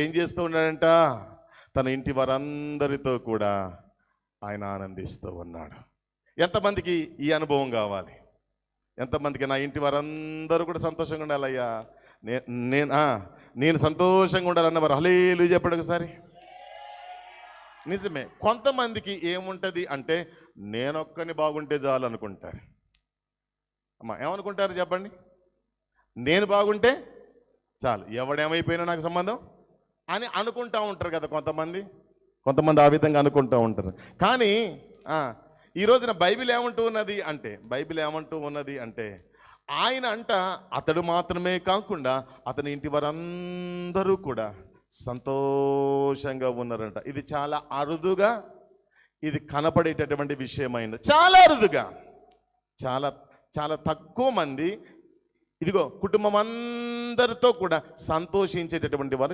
ఏం చేస్తూ ఉన్నాడంట? తన ఇంటి వారందరితో కూడా ఆయన ఆనందిస్తూ ఉన్నాడు. ఎంతమందికి ఈ అనుభవం కావాలి? ఎంతమందికి నా ఇంటి వారందరూ కూడా సంతోషంగా ఉండాలయ్యా, నేను సంతోషంగా ఉండాలన్నవారు హల్లెలూయా చెప్పండి ఒకసారి. నిజమే. కొంతమందికి ఏముంటుంది అంటే నేనొక్కని బాగుంటే చాలు అనుకుంటారు. అమ్మా ఏమనుకుంటారు చెప్పండి? నేను బాగుంటే చాలు, ఎవడేమైపోయినా నాకు సంబంధం అని అనుకుంటూ ఉంటారు కదా కొంతమంది ఆ విధంగా అనుకుంటూ ఉంటారు. కానీ ఈ రోజున బైబిల్ ఏమంటూ ఉన్నది అంటే ఆయన అంట అతడు మాత్రమే కాకుండా అతని ఇంటి వారందరూ కూడా సంతోషంగా ఉన్నారంట. ఇది చాలా అరుదుగా ఇది కనపడేటటువంటి విషయమైంది. చాలా అరుదుగా, చాలా చాలా తక్కువ మంది ఇదిగో కుటుంబం అందరితో కూడా సంతోషించేటటువంటి వారు